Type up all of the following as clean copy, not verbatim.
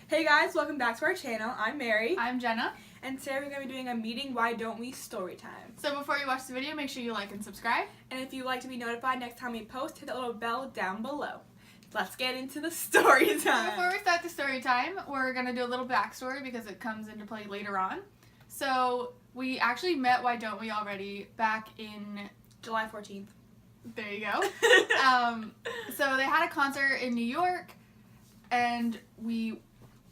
Hey guys, welcome back to our channel. I'm Mary. I'm Jenna. And today we're going to be doing a meeting Why Don't We story time. So before you watch the video, make sure you like and subscribe. And if you'd like to be notified next time we post, hit the little bell down below. Let's get into the story time. Before we start the story time, we're going to do a little backstory because it comes into play later on. So we actually met Why Don't We already back in July 14th. There you go. So they had a concert in New York, and we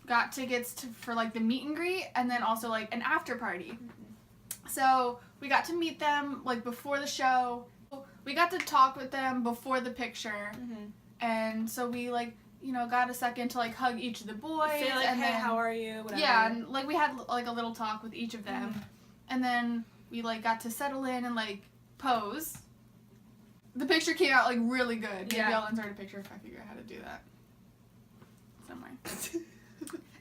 got tickets for like the meet and greet, and then also like an after party. Mm-hmm. So we got to meet them like before the show. We got to talk with them before the picture, and so we got a second to like hug each of the boys. Say like, and hey, then, how are you? Whatever. Yeah, and like we had like a little talk with each of them, and then we like got to settle in and like pose. The picture came out like really good. Maybe I'll insert a picture if I figure out how to do that somewhere.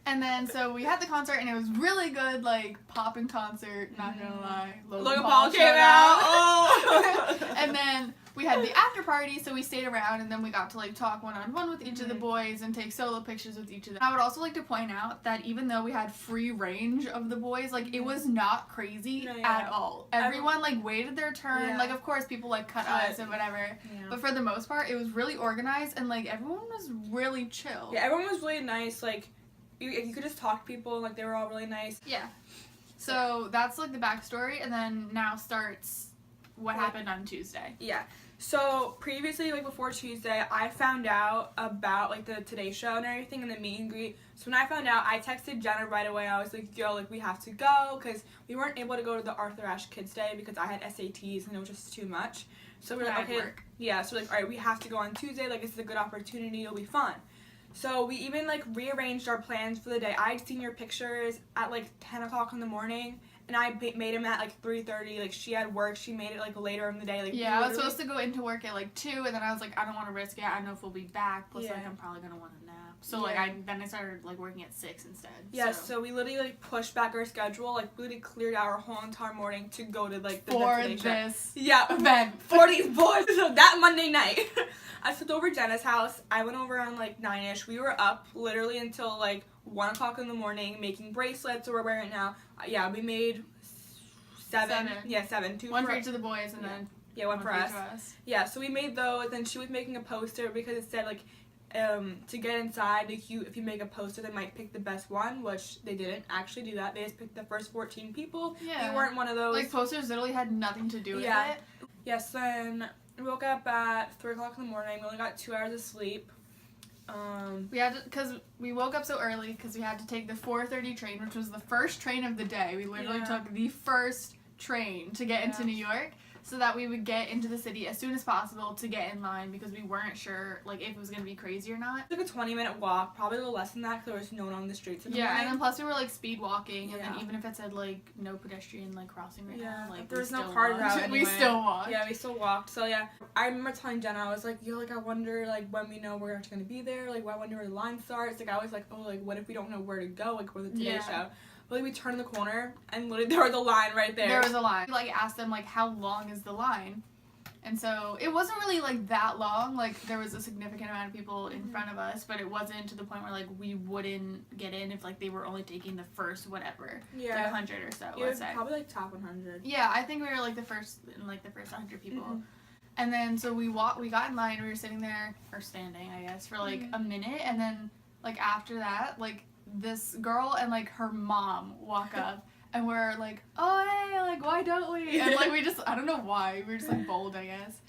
And then, so we had the concert, and it was really good, like, poppin' concert, not gonna lie. Logan Paul came out! Oh! And then we had the after party, so we stayed around, and then we got to, like, talk one-on-one with each of the boys and take solo pictures with each of them. I would also like to point out that even though we had free range of the boys, like, it was not crazy at all. Everyone, like, waited their turn. Yeah. Like, of course, people, like, cut us and whatever. Yeah. But for the most part, it was really organized, and, like, everyone was really chill. Yeah, everyone was really nice, like, you could just talk to people, like, they were all really nice. Yeah. So that's, like, the backstory, and then now starts what happened on Tuesday. Yeah. So, previously, like, before Tuesday, I found out about, like, the Today Show and everything and the meet and greet. So, when I found out, I texted Jenna right away. I was like, yo, like, we have to go, because we weren't able to go to the Arthur Ashe Kids Day because I had SATs and it was just too much. So, we're like, okay. Yeah, so, like, all right, we have to go on Tuesday. Like, this is a good opportunity. It'll be fun. So we even, like, rearranged our plans for the day. I'd seen your pictures at, like, 10 o'clock in the morning, and I made them at, like, 3:30. Like, she had work. She made it, like, later in the day. Like, yeah, I was supposed to go into work at, like, 2, and then I was like, I don't want to risk it. I don't know if we'll be back. Plus, like, I'm probably going to want a nap. So, like, I started, like, working at 6 instead. Yeah, so we literally, like, pushed back our schedule. Like, literally cleared out our whole entire morning to go to, like, the this event. For these boys. So that Monday night, I slept over at Jenna's house. I went over around, like, 9-ish. We were up literally until, like, 1 o'clock in the morning making bracelets, so we're wearing it now. Yeah, we made 7. Yeah, 7. 2 one for each of the boys, and then one for us. Yeah, so we made those, and she was making a poster because it said, like, to get inside, like, if you make a poster, they might pick the best one, which they didn't actually do that. They just picked the first 14 people. Yeah. We weren't one of those. Like, posters literally had nothing to do with it. Yes, then we woke up at 3 o'clock in the morning. We only got 2 hours of sleep. We had to, because we woke up so early because we had to take the 4:30 train, which was the first train of the day. We literally took the first train to get into New York, so that we would get into the city as soon as possible to get in line, because we weren't sure, like, if it was going to be crazy or not. It took a 20-minute walk, probably a little less than that, because there was no one on the streets in the morning. And then plus we were, like, speed walking, and then even if it said, like, no pedestrian, like, crossing right now, like, there was no cars out anyway. We still walked. Yeah, we still walked. So, yeah, I remember telling Jenna, I was like, yo, like, I wonder, like, when we know we're actually going to be there, like, I wonder where the line starts. Like, I was like, oh, like, what if we don't know where to go, like, for the Today Show? But, like, we turned the corner, and literally there was a line right there. There was a line. We, like, asked them, like, how long is the line? And so it wasn't really, like, that long. Like, there was a significant amount of people in front of us, but it wasn't to the point where, like, we wouldn't get in if, like, they were only taking the first whatever. Yeah. Like 100 or so, let's say. Probably, like, top 100. Yeah, I think we were, like, the first 100 people. And then, so we got in line, we were sitting there, or standing, I guess, for, like, a minute. And then, like, after that, like, this girl and, like, her mom walk up. And we're like, oh, hey, like, why don't we? And, like, we just, I don't know why. We were just, like, bold, I guess.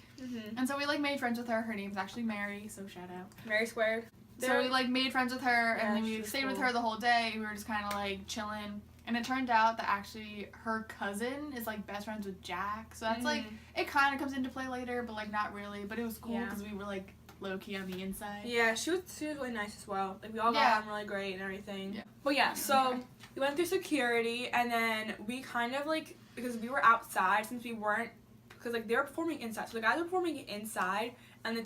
And so we, like, made friends with her. Her name's actually Mary, so shout out. Mary Squared. So we, like, made friends with her, and then we stayed with her the whole day. We were just kind of, like, chilling. And it turned out that actually her cousin is, like, best friends with Jack. So that's, like, it kind of comes into play later, but, like, not really. But it was cool because we were, like, low-key on the inside. Yeah, she was really nice as well. Like, we all got on really great and everything. Yeah. But, yeah, so we went through security, and then we kind of, like, because we were outside since we weren't, because, like, they were performing inside. So the guys were performing inside, and they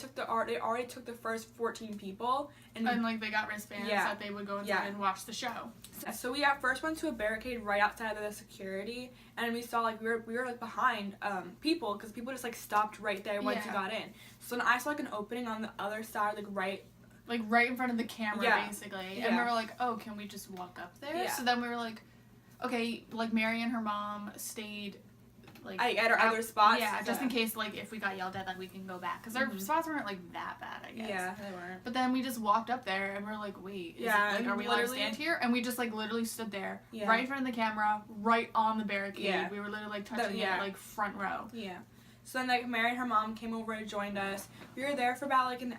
already took the first 14 people. And like, they got wristbands that they would go inside and watch the show. So we at first went to a barricade right outside of the security, and we saw, like, we were like, behind people, because people just, like, stopped right there once you got in. So then I saw, like, an opening on the other side, like, right like right in front of the camera, basically. Yeah. And we were like, oh, can we just walk up there? Yeah. So then we were like, okay, like Mary and her mom stayed like at our other spots. Yeah, just in case like if we got yelled at, like we can go back because our spots weren't like that bad, I guess. Yeah, they weren't. But then we just walked up there and we're like, wait, is it, like, are we allowed to stand here? And we just like literally stood there, right in front of the camera, right on the barricade. Yeah. We were literally like touching it like front row. Yeah. So then like Mary and her mom came over and joined us. We were there for about like an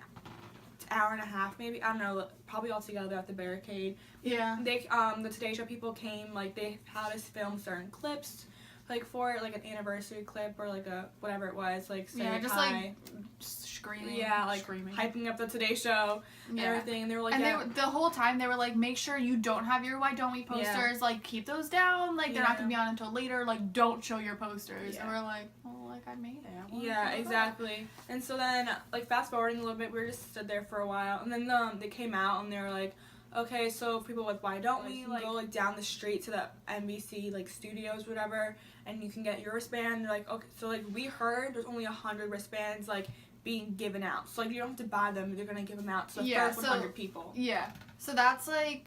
hour and a half, maybe, I don't know, probably all together at the barricade. Yeah. They the Today Show people came, like they had us film certain clips, like for like an anniversary clip or like a whatever it was, like say just hi. like screaming. Yeah, like screaming, hyping up the Today Show and everything. And they were like, and they, the whole time they were like, make sure you don't have your Why Don't We posters. Like keep those down. Like they're not gonna be on until later. Like don't show your posters. And we're like, well, like I made it. Yeah, exactly. And so then like fast forwarding a little bit, we were just stood there for a while, and then they came out and they were like, okay, so people with Why Don't We like go like down the street to the NBC like studios, whatever, and you can get your wristband. They're like, okay, so like we heard there's only 100 wristbands like being given out, so like you don't have to buy them. They're gonna give them out to the first 100 people. Yeah, so that's like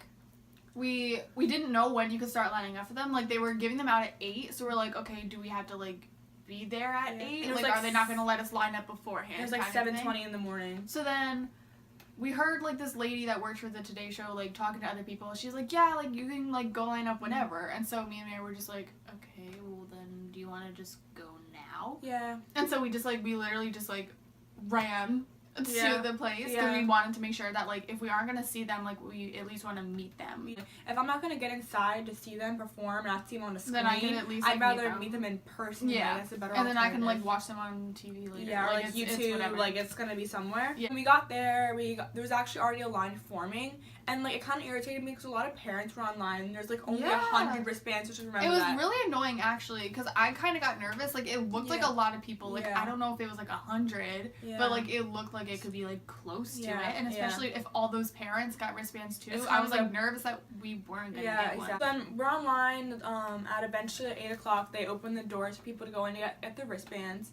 we didn't know when you could start lining up for them. Like they were giving them out at 8, so we're like, okay, do we have to like be there at 8? Like, are they not gonna let us line up beforehand? It was like 7:20 in the morning. So then we heard like this lady that worked for the Today Show like talking to other people. She's like, yeah, like you can like go line up whenever. And so me and Mary were just like, okay, well then do you want to just go now? Yeah. And so we literally just like ran to the place because we wanted to make sure that like if we aren't gonna see them, like we at least want to meet them. If I'm not gonna get inside to see them perform, not see them on the screen, then I can at least, like, I'd rather meet them in person. Yeah, that's a better and then I can like watch them on TV later. Yeah, or like YouTube, whatever. like it's gonna be somewhere. Yeah. When we got there, there was actually already a line forming, and like it kind of irritated me because a lot of parents were online. And there's like only 100 wristbands, which I remember. It was really annoying actually because I kind of got nervous. Like it looked like a lot of people. Like I don't know if it was like 100, but like it looked like it could be like close to it, and especially if all those parents got wristbands too. I was like nervous that we weren't gonna get one. Then we're online at eventually at 8 o'clock. They opened the doors for people to go in to get the wristbands.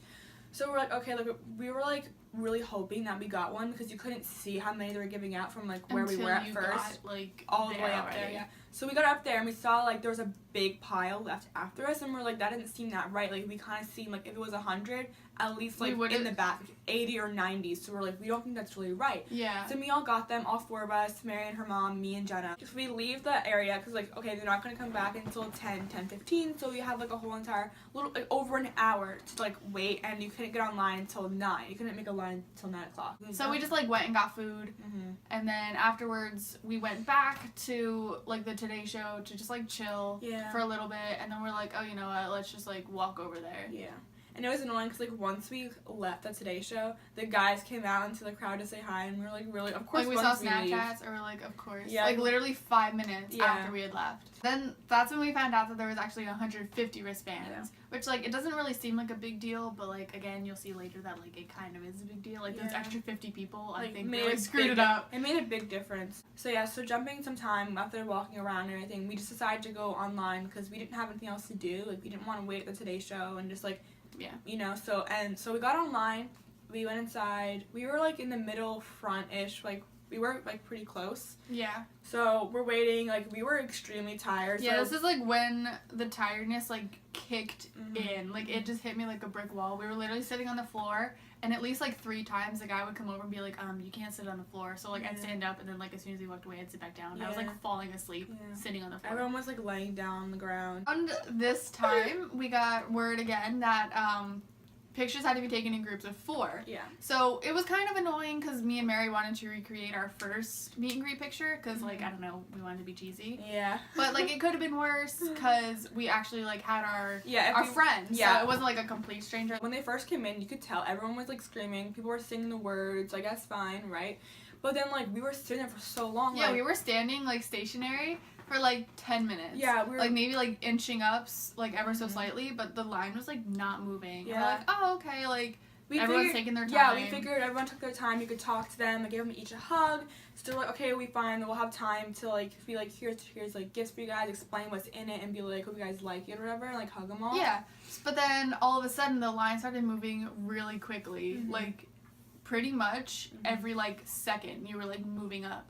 So we're like, okay, like we were like really hoping that we got one because you couldn't see how many they were giving out from like where we were at first, got, like all the way up there. Yeah. So we got up there and we saw like there was a big pile left after us, and we're like, that didn't seem that right. Like we kind of seemed like if it was 100, at least like in the back, 80 or 90. So we're like, we don't think that's really right. Yeah. So we all got them, all 4 of us, Mary and her mom, me and Jenna. So we leave the area because like, okay, they're not gonna come back until 10:15. So we have like a whole entire like over an hour to like wait, and you couldn't get online until 9. You couldn't make a line until 9 o'clock. So we just like went and got food, and then afterwards we went back to like the Today Show to just like chill for a little bit, and then we're like, oh, you know what, let's just like walk over there. Yeah. And it was annoying because like once we left the Today Show, the guys came out into the crowd to say hi, and we were like, really, of course. Like we saw Snapchats, or like, of course. Yeah. Like literally 5 minutes after we had left. Then that's when we found out that there was actually 150 wristbands, which like it doesn't really seem like a big deal, but like again, you'll see later that like it kind of is a big deal. Like those extra 50 people, I think really screwed it up. It made a big difference. So yeah, so jumping some time after walking around and everything, we just decided to go online because we didn't have anything else to do. Like we didn't want to wait at the Today Show and just like. Yeah. You know, so we got online, we went inside, we were like in the middle front-ish, like we were like pretty close. Yeah. So we're waiting, like we were extremely tired. Yeah, this is like when the tiredness like kicked in. Like it just hit me like a brick wall. We were literally sitting on the floor, and at least like 3 times the guy would come over and be like, you can't sit on the floor. So like I'd stand up, and then like as soon as he walked away, I'd sit back down. I was like falling asleep sitting on the floor. Everyone was like laying down on the ground. And this time we got word again that pictures had to be taken in groups of 4. Yeah. So it was kind of annoying because me and Mary wanted to recreate our first meet and greet picture because like I don't know, we wanted to be cheesy. Yeah. But like it could have been worse because we actually like had our friends. Yeah. So it wasn't like a complete stranger. When they first came in, you could tell everyone was like screaming. People were singing the words. I guess fine, right? But then like we were sitting there for so long. Yeah, we were standing like stationary for like 10 minutes. Yeah, we were like maybe like inching up like ever so slightly, but the line was like not moving. Yeah. We're like, oh okay, like everyone's taking their time. Yeah, we figured everyone took their time. You could talk to them. I gave them each a hug. Still like, okay, we fine. We'll have time to like be like, here's like gifts for you guys. Explain what's in it and be like, hope you guys like it or whatever. And, like hug them all. Yeah, but then all of a sudden the line started moving really quickly, like pretty much every, like, second you were, like, moving up.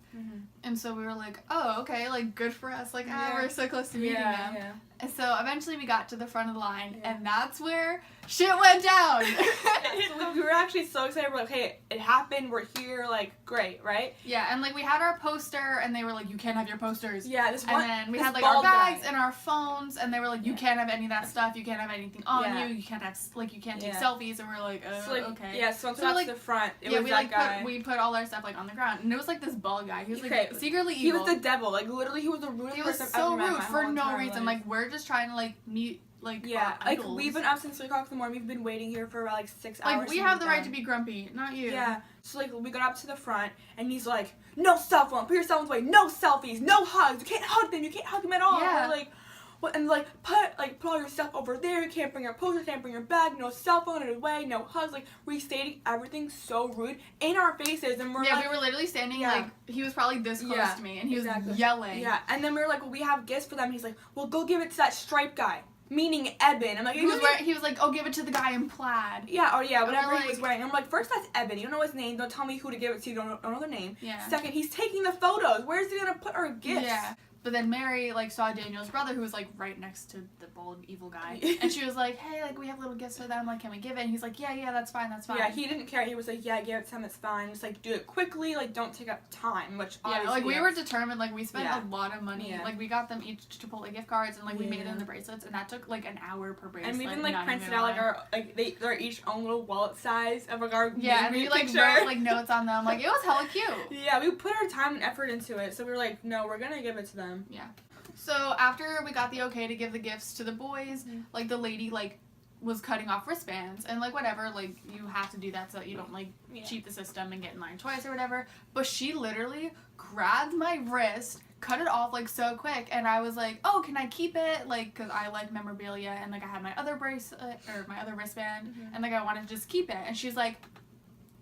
And so we were like, oh, okay, like, good for us. Like, we're so close to meeting them. Yeah. And so eventually we got to the front of the line, and that's where shit went down. So we were actually so excited. We're like, hey, it happened. We're here. Like, great, right? Yeah, and, like, we had our poster, and they were like, you can't have your posters. Yeah, and then we had, like, our bags and our phones, and they were like, you can't have any of that stuff. You can't have anything on you. You can't have, like, you can't take selfies. And we're like, so, like, okay. Yeah, so once we got to the front, it was we, that like, guy. we put all our stuff, like, on the ground. And it was, like, this bald guy. He was, like, secretly evil. He was the devil. Like, literally, he was the rudest person I've ever met. He was so rude for no reason. Like, we're just trying to, like, meet, like, our idols. Like, we've been up since 3 o'clock in the morning. We've been waiting here for about, like, 6 hours. Like, we have the right to be grumpy, not you. Yeah. So, like, we got up to the front, and he's like, no cell phone. Put your cell phones away. No selfies. No hugs. You can't hug them. You can't hug them at all. Yeah. And we're like, what? And, like, put all your stuff over there. You can't bring your poster. Can't bring your bag. No cell phone in the way. No hugs. Like, restating everything so rude in our faces. And we're like, we were literally standing, like, he was probably this close to me, and he was yelling. Yeah. And then we were like, well, we have gifts for them. He's like, well, go give it to that stripe guy. Meaning Eben. I'm like, he was like, oh, give it to the guy in plaid. Yeah, or whatever he was wearing. I'm like, first, that's Eben. You don't know his name. Don't tell me who to give it to. You don't know their name. Yeah. Second, he's taking the photos. Where's he gonna put our gifts? Yeah. But then Mary, like, saw Daniel's brother, who was, like, right next to the bald, evil guy. And she was like, hey, like, we have little gifts for them. Like, can we give it? And he's like, yeah, that's fine. Yeah, he didn't care. He was like, yeah, give it to him. It's fine. Just, like, do it quickly. Like, don't take up time. Which, obviously... Yeah, like, we were determined. Like, we spent a lot of money. Yeah. Like, we got them each Chipotle gift cards, and, like, we made them the bracelets. And that took, like, an hour per bracelet. And we even, like, printed out, like, our... Like, they're each own little wallet size of, like, our... Yeah, and we, like, wrote, like, notes on them. Like, it was hella cute. Yeah, we put our time and effort into it. So we were like, no, we're gonna give it to them. Yeah. So after we got the okay to give the gifts to the boys, like, the lady, like, was cutting off wristbands, and, like, whatever, like, you have to do that so that you don't, like, cheat the system and get in line twice or whatever. But she literally grabbed my wrist, cut it off, like, so quick, and I was like, oh, can I keep it? Like, because I like memorabilia, and, like, I had my other bracelet, or my other wristband, and, like, I wanted to just keep it. And she's like,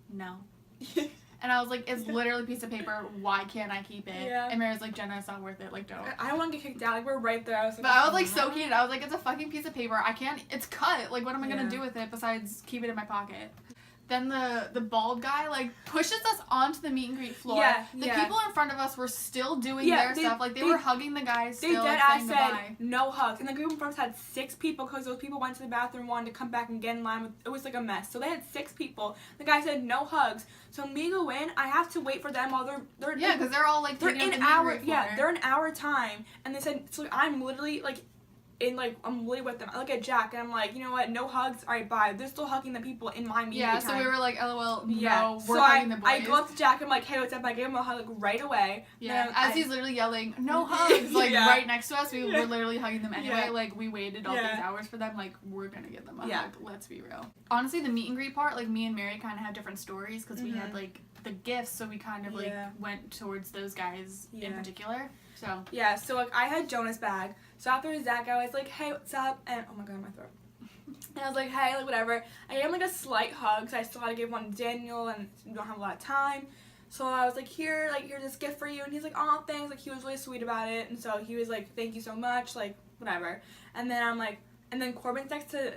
no. And I was like, it's literally a piece of paper. Why can't I keep it? Yeah. And Mary's like, Jenna, it's not worth it. Like, don't. I don't want to get kicked out. Like, we're right there. I was like, but I was like so heated. I was like, it's a fucking piece of paper. I can't. It's cut. Like, what am I gonna do with it besides keep it in my pocket? Then the bald guy, like, pushes us onto the meet and greet floor. Yeah, the people in front of us were still doing their stuff. Like, they were hugging the guys still, like, saying goodbye. No hugs. And the group in front of us had 6 people because those people went to the bathroom, wanted to come back and get in line. It was, like, a mess. So they had 6 people. The guy said no hugs. So when we go in, I have to wait for them while they're yeah, because they're all, like, they're in hour. Yeah, they're an hour time. And they said, so I'm literally, like, I'm really with them. I look at Jack and I'm like, you know what? No hugs. All right, bye. They're still hugging the people in my meeting time. So we were like, LOL. Yeah. No, we're hugging the boys. I go up to Jack. I'm like, hey, what's up? I give him a hug, like, right away. Yeah. As he's literally yelling, no hugs, like right next to us. We were literally hugging them anyway. Yeah. Like, we waited all these hours for them. Like, we're gonna give them a hug. Let's be real. Honestly, the meet and greet part, like, me and Mary kind of had different stories because we had, like, the gifts, so we kind of like went towards those guys in particular. So yeah, so like I had Jonah's bag. So after Zach, I was like, hey, what's up? And oh my god, my throat. And I was like, hey, like whatever. I gave him like a slight hug, so I still had to give one to Daniel, and we don't have a lot of time. So I was like, here's this gift for you, and he's like, oh, thanks. Like, he was really sweet about it, and so he was like, thank you so much, like whatever. And then I'm like. And then Corbin texted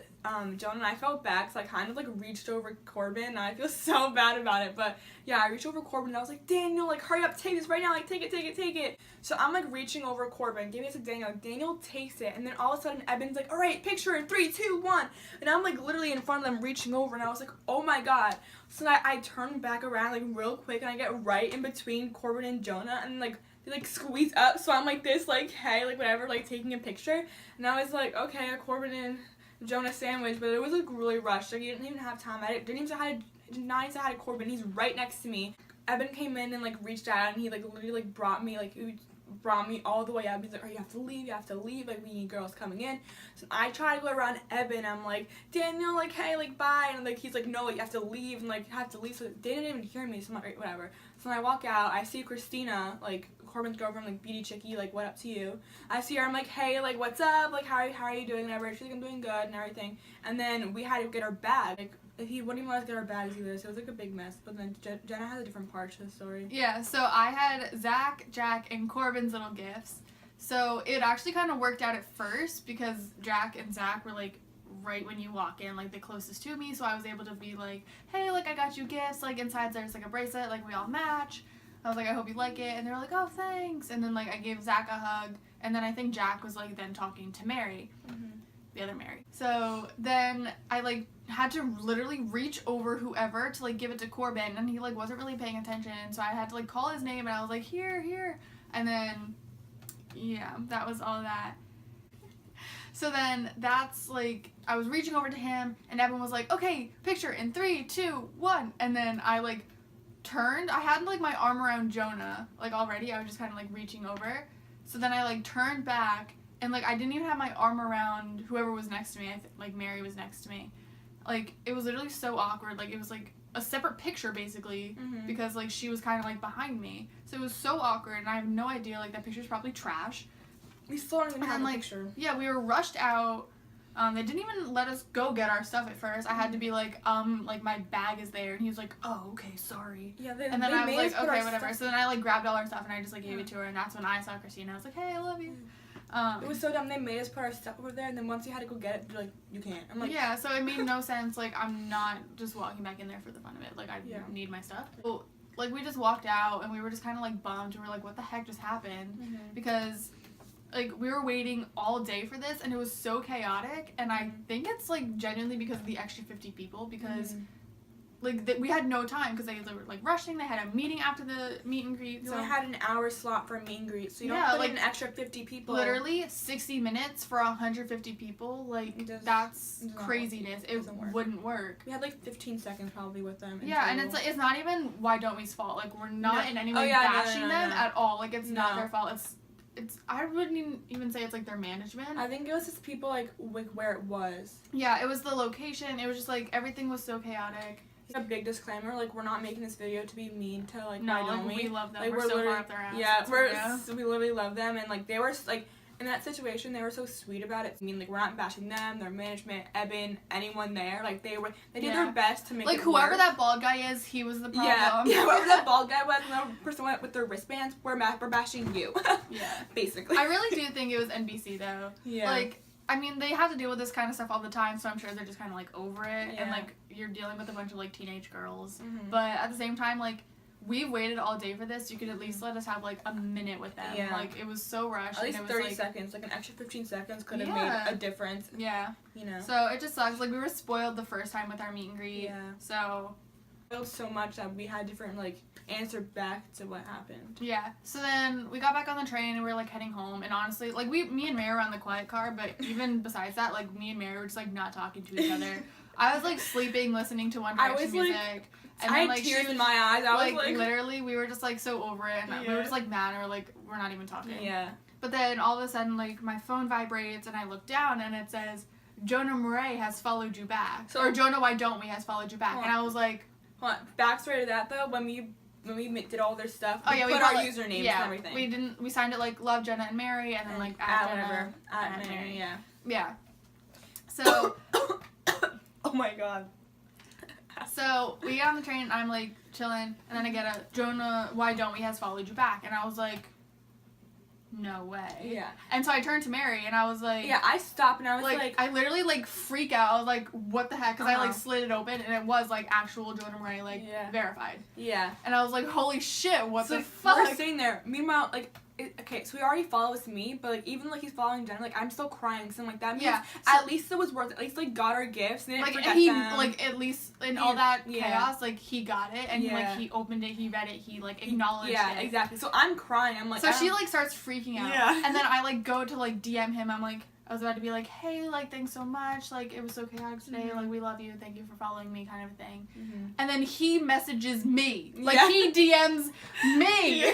Jonah, and I felt bad because I kind of, like, reached over Corbin, and I feel so bad about it. But, yeah, I reached over Corbin, and I was like, Daniel, like, hurry up, take this right now. Like, take it. So I'm, like, reaching over Corbin, giving it to Daniel. Daniel takes it, and then all of a sudden, Eben's like, all right, picture in 3, 2, 1. And I'm, like, literally in front of them reaching over, and I was like, oh, my God. So I turned back around, like, real quick, and I get right in between Corbin and Jonah, and, like, they, like, squeeze up, so I'm like this, like, hey, like, whatever, like, taking a picture, and I was like, okay, a Corbin and Jonah sandwich, but it was, like, really rushed, like, you didn't even have time, I didn't even say hi to Corbin, he's right next to me. Eben came in and, like, reached out, and he, like, literally, like, brought me all the way up. He's like, oh, you have to leave, like, we need girls coming in. So I try to go around Eben, I'm like, Daniel, like, hey, like, bye, and, like, he's like, no, you have to leave, and, like, so they didn't even hear me, so I'm like, whatever. So when I walk out, I see Christina, like, Corbin's girlfriend, like, Beady Chickie, like, what up to you? I see her, I'm like, hey, like, what's up? Like, how are you doing? Whatever. She's like, I'm doing good and everything. And then we had to get our bag. Like, he wouldn't even let us get our bags either, so it was, like, a big mess. But then Jenna has a different part to the story. Yeah, so I had Zach, Jack, and Corbin's little gifts. So it actually kind of worked out at first because Jack and Zach were, like, right when you walk in, like the closest to me, so I was able to be like, hey, like I got you gifts, like inside there's like a bracelet, like we all match. I was like, I hope you like it, and they were like, oh, thanks. And then like I gave Zach a hug, and then I think Jack was like then talking to Mary, the other Mary. So then I like had to literally reach over whoever to like give it to Corbin, and he like wasn't really paying attention, so I had to like call his name, and I was like, here, and then yeah, that was all that. So then that's like, I was reaching over to him, and Evan was like, okay, picture in 3, 2, 1. And then I like turned, I had like my arm around Jonah, like already, I was just kind of like reaching over. So then I like turned back, and like I didn't even have my arm around whoever was next to me, like Mary was next to me. Like, it was literally so awkward, like it was like a separate picture basically, because like she was kind of like behind me. So it was so awkward, and I have no idea, like that picture's probably trash. We still don't even have a picture. Yeah, we were rushed out. They didn't even let us go get our stuff at first. I had to be like my bag is there, and he was like, oh, okay, sorry. Yeah, and then I was like, okay, whatever. So then I like grabbed all our stuff, and I just like gave it to her, and that's when I saw Christina. I was like, hey, I love you. It was so dumb. They made us put our stuff over there, and then once you had to go get it, they're like, you can't. I'm like, yeah, so it made no sense. Like, I'm not just walking back in there for the fun of it. Like, I need my stuff. So, like, we just walked out, and we were just kind of like bummed. We were like, what the heck just happened? Because like, we were waiting all day for this, and it was so chaotic, and I think it's, like, genuinely because of the extra 50 people, because, like, we had no time, because they were, like, rushing, they had a meeting after the meet and greet, so... You only had an hour slot for a meet and greet, so you don't put in an extra 50 people. Literally, 60 minutes for 150 people, like, that's craziness. It wouldn't work. We had, like, 15 seconds probably with them. Yeah, and it's, like, it's not even Why Don't We's fault. Like, we're not in any way bashing them at all. Like, it's not their fault. It's I wouldn't even say it's like their management. I think it was just people like where it was. Yeah, it was the location. It was just like everything was so chaotic. A big disclaimer, like we're not making this video to be mean to like no, like we love them. Like, we're so far up their ass. Yeah, we literally love them, and like they were like in that situation they were so sweet about it. I mean, like we're not bashing them, their management, Eben, anyone there. Like they did their best to make like it whoever work. That bald guy is, he was the problem. Yeah, whoever that bald guy was, and the person went with their wristbands, we're bashing you. Yeah, basically. I really do think it was NBC though. Yeah. Like, I mean, they have to deal with this kind of stuff all the time, so I'm sure they're just kind of like over it, and like you're dealing with a bunch of like teenage girls. But at the same time, like, we waited all day for this. You could at least let us have like a minute with them. Yeah. Like, it was so rushed. At least and it 30 was, like, seconds, like an extra 15 seconds could have made a difference. Yeah. You know. So it just sucks. Like, we were spoiled the first time with our meet and greet. Yeah. So. So much that we had different like answer back to what happened. Yeah. So then we got back on the train and we were like heading home, and honestly, like me and Mary were on the quiet car, but even besides that, like me and Mary were just like not talking to each other. I was like sleeping, listening to One Direction music. And I then, had like, tears in my eyes. I was like literally, we were just like so over it, and we were just like mad, or like we're not even talking. Yeah. But then all of a sudden, like my phone vibrates, and I look down, and it says Jonah Murray has followed you back, or Jonah Why Don't We has followed you back, and I was like. Backstory to that though, when we did all their stuff, we put our usernames and everything. We signed it like Love Jenna and Mary, and then like at Mary, yeah. Yeah. So. Oh my god. So we get on the train, and I'm like chilling, and then I get a Jonah Why Don't We has followed you back, and I was like, no way. Yeah. And so I turned to Mary, and I was like... Yeah, I stopped, and I was like... I literally, like, freak out. I was like, what the heck? Because I, like, slid it open, and it was, like, actual Jonah Murray, like, verified. Yeah. And I was like, holy shit, what the fuck? We're sitting there. Meanwhile, like... Okay, so he already follows me, but like even like he's following Jenna, like I'm still crying, so I'm like that means at least it was worth it. At least like got our gifts, and like forget he them. Like at least in all that chaos, like he got it, and like he opened it, he read it, he like acknowledged it. Yeah, exactly. So I'm crying. I'm like, so she like starts freaking out, and then I like go to like DM him. I'm like, I was about to be like, hey, like thanks so much, like it was so chaotic today, like we love you, thank you for following me, kind of thing. And then he messages me, like he DMs me,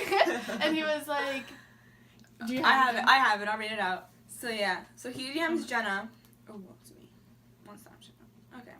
and he was like. Do you have I have it. I'll read it out. So yeah. So he DMs Jenna. Oh, what's me? One stop. Okay.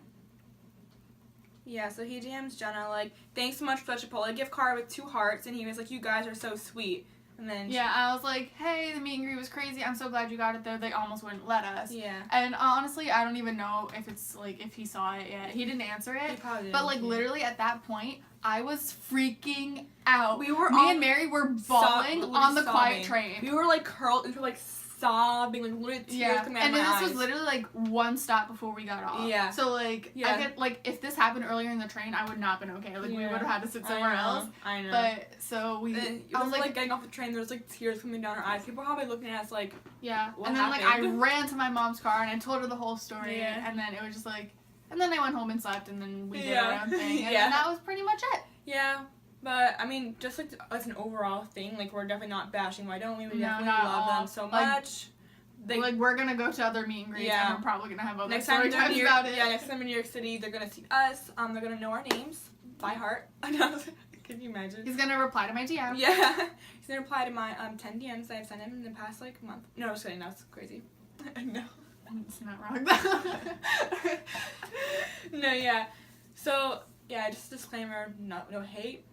Yeah. So he DMs Jenna like, thanks so much for the Chipotle gift card with 2 hearts, and he was like, you guys are so sweet. And then I was like, hey, the meet and greet was crazy. I'm so glad you got it though. They almost wouldn't let us. Yeah. And honestly, I don't even know if it's like if he saw it yet. He didn't answer it. He probably didn't. But like literally at that point, I was freaking out. We were Me and Mary were bawling on the quiet train. We were like curled into like sobbing, like literally tears coming out of my eyes. And this was literally like one stop before we got off. Yeah. So like, I could, like, if this happened earlier in the train, I would not have been okay. Like, we would have had to sit somewhere else. I know. But so we, I was like getting off the train. There was like tears coming down our eyes. People were probably looking at us like, what and then happened? like I ran to my mom's car and I told her the whole story. Yeah. And then it was just like, and then I went home and slept, and then we did our own thing, and then that was pretty much it. Yeah. But, I mean, just, like, as an overall thing, like, we're definitely not bashing Why Don't We? We definitely love them so much. Like, we're gonna go to other meet and greets, and we're probably gonna have other story times about it. Yeah, next time in New York City, they're gonna see us. They're gonna know our names by heart. Can you imagine? He's gonna reply to my DM. Yeah. He's gonna reply to my 10 DMs that I've sent him in the past, like, month. No, I'm just kidding. That's crazy. No. It's not wrong. No, yeah. So, yeah, just disclaimer, no hate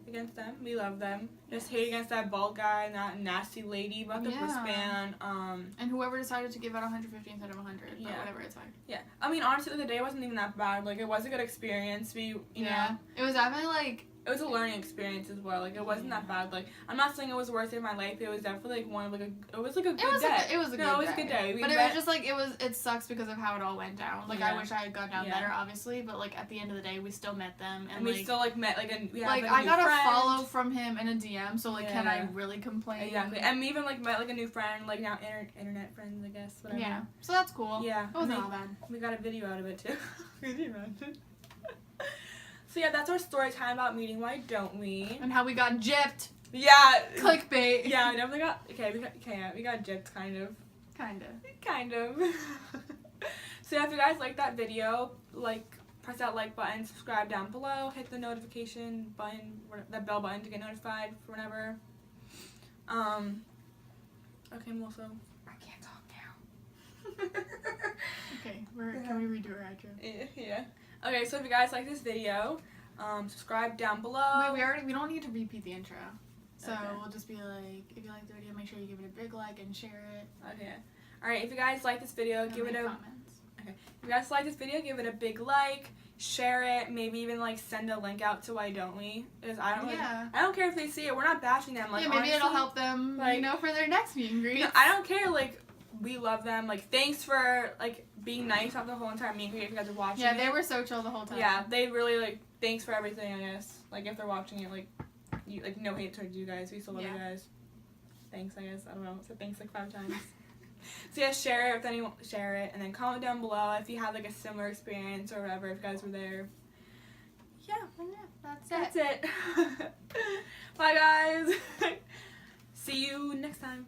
against them. We love them. Just hate against that bald guy and that nasty lady about the wristband. And whoever decided to give out 150 instead of 100. But whatever, it's fine. Yeah. I mean, honestly, the day wasn't even that bad. Like, it was a good experience. You know. It was definitely, like... It was a learning experience as well. Like, it wasn't that bad. Like, I'm not saying it was the worst day of my life. It was definitely, like, a good day. It was a good day. It was a good day. But it was just, like, it sucks because of how it all went down. Like, I wish I had gone down better, obviously. But, like, at the end of the day, we still met them. And we still, like, met, like, I got a follow from him in a DM, so, like, can I really complain? Exactly. And we even, like, met, like, a new friend, like, now internet friends, I guess, whatever. Yeah. So that's cool. Yeah. It wasn't all bad. We got a video out of it, too. Could you imagine? So yeah, that's our story time about meeting Why Don't We? And how we got gypped. Yeah. Clickbait. Yeah, we definitely got. We got gypped, kind of. Kind of. So yeah, if you guys like that video, press that like button, subscribe down below, hit the notification button, that bell button to get notified for whenever. Okay, Melissa. I can't talk now. Okay, can we redo our outro? Yeah. Okay, so if you guys like this video, subscribe down below. Wait, we don't need to repeat the intro. So we'll just be like, if you like the video, make sure you give it a big like and share it. Okay. Alright, if you guys like this video, give it a comments. Okay. If you guys like this video, give it a big like, share it, maybe even send a link out to Why Don't We? Because I don't care if they see it. We're not bashing them. Maybe honestly, it'll help them, for their next meet and greet. I don't care. We love them. Thanks for being nice throughout the whole entire meet and greet. If you guys are watching. Yeah, they were so chill the whole time. Yeah, they really thanks for everything. I guess if they're watching it, you no hate towards you guys. We still love you guys. Thanks. I guess I don't know. So thanks 5 times. So yeah, share it if anyone share it, and then comment down below if you have a similar experience or whatever. If you guys were there. Yeah. That's it. Bye guys. See you next time.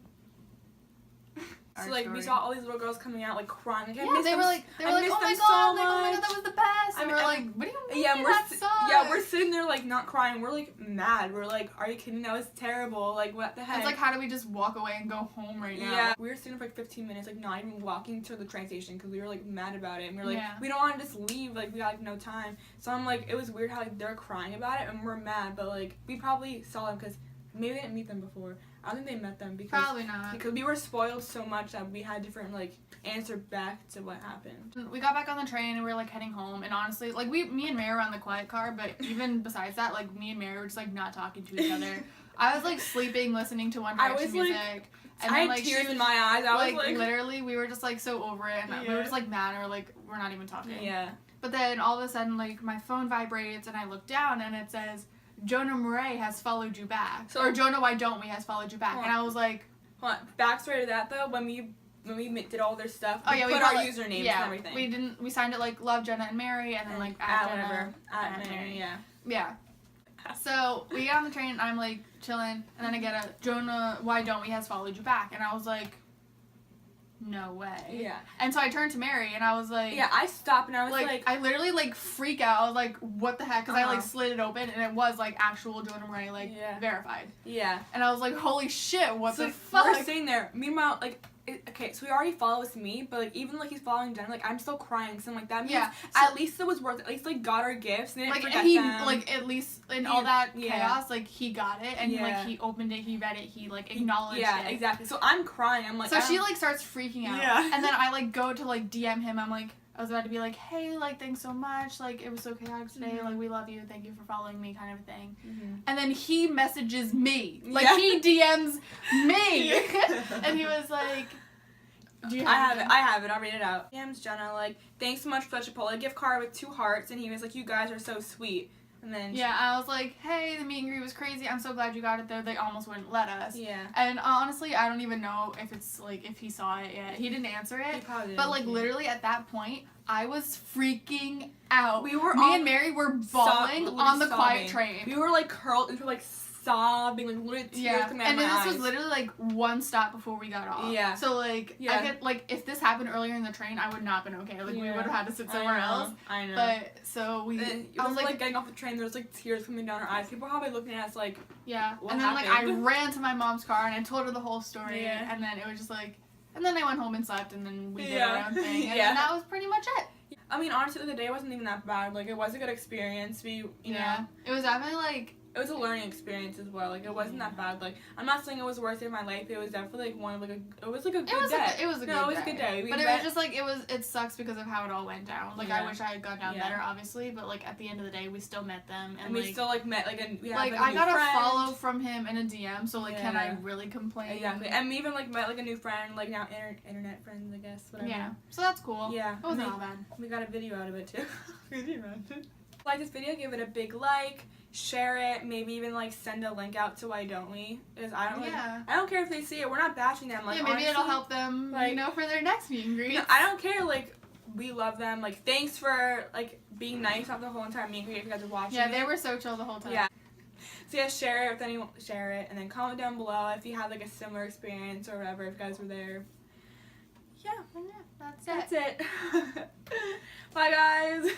So we saw all these little girls coming out crying. They were like, oh my god, that was the best. And we're like, what do you mean? That sucks? Yeah, we're sitting there not crying. We're mad. We're are you kidding? That was terrible. What the heck? It's how do we just walk away and go home right now? Yeah, we were sitting for 15 minutes, not even walking to the train station because we were mad about it. And we were we don't want to just leave. We got no time. So I'm it was weird how they're crying about it and we're mad, but we probably saw them because maybe they didn't meet them before. I don't think they met them because probably not. Because we were spoiled so much that we had different answer back to what happened. We got back on the train and we were heading home, and honestly, me and Mary were on the quiet car, but even besides that, me and Mary were just not talking to each other. I was sleeping, listening to One Direction music. And I had tears in my eyes. I was literally, we were just so over it, and we were just mad, or we're not even talking. Yeah. But then all of a sudden, my phone vibrates, and I look down, and it says, Jonah Murray has followed you back. Or Jonah Why Don't We has followed you back. And I was like... Hold on. Backstory to that, though, when we did all their stuff, we put our usernames and everything. We signed it Love Jenna and Mary, and then at Mary, yeah. Yeah. So we get on the train, and I'm chilling, and then I get a Jonah Why Don't We has followed you back. And I was like... No way. Yeah. And so I turned to Mary and I was like... Yeah, I stopped and I was I literally freak out. I was like, what the heck? Because I slid it open and it was actual Jonah Murray verified. Yeah. And I was like, holy shit, what the fuck? We're sitting there. Meanwhile, okay, so he already follows me, but even he's following Jenna, I'm still crying. So that means at least it was worth it. At least got our gifts. And didn't forget them. At least in all that chaos, he got it and he opened it, he read it, he acknowledged it. Yeah, exactly. So I'm crying. I'm so she starts freaking out. Yeah. And then I go to DM him. I'm I was about to be hey, thanks so much. It was so chaotic today. Mm-hmm. We love you. Thank you for following me, kind of thing. Mm-hmm. And then he messages me. He DMs me. And And he was like, do you I have have it. I'll read it out. DM's Jenna, like, thanks so much for the Chipotle gift card with 2 hearts. And he was like, you guys are so sweet. And then Yeah, I was like, hey, the meet and greet was crazy. I'm so glad you got it there. They almost wouldn't let us. Yeah. And honestly, I don't even know if it's like if he saw it yet. He didn't answer it. He probably But didn't, like yeah. literally at that point, I was freaking out. We were Me all and Mary were bawling on the quiet train. We were like curled into like sobbing, like literally tears coming out and of my eyes. this was literally like one stop before we got off. Yeah. So like Yeah. I could like if this happened earlier in the train, I would not have been okay. Like we would have had to sit somewhere else. I know. But so we. I was like getting off the train. There was like tears coming down our eyes. People were probably looking at us like, yeah. what And then like I happened? ran to my mom's car and I told her the whole story. Yeah. And then it was just like, and then I went home and slept and then we did Yeah. our own thing. And Yeah. then that was pretty much it. I mean, honestly, the day wasn't even that bad. Like, it was a good experience. We, you know, It was definitely like. it was a learning experience as well. Like, it wasn't that bad. Like, I'm not saying it was the worst day of my life. It was definitely like one of like a. It was like a good day. It was a good day. We But it met- was just like it sucks because of how it all went down. Like I Yeah. wish I had gone down Yeah. better, obviously. But like at the end of the day, we still met them, and we still like met like we had like a I new got friend. a follow from him in a DM. So like, can I Yeah. really complain? Exactly, and we even like met like a new friend, like now internet friends, I guess. Whatever. Yeah. So that's cool. Yeah. It wasn't and all bad. we got a video out of it too. Could you imagine? Like this video, give it a big like, share it, maybe even like send a link out to Why Don't We? Because I don't I don't care if they see it. We're not bashing them. Like Yeah, maybe honestly, it'll help them, like, you know, for their next meet and greet. No, I don't care. Like we love them. Like thanks for like being nice throughout the whole entire meet and greet if you guys are watching. Yeah, they it. were so chill the whole time. Yeah. So yeah, share it with anyone. Share it and then comment down below if you had like a similar experience or whatever. If you guys were there. Yeah. And yeah, that's it. That's it. Bye guys.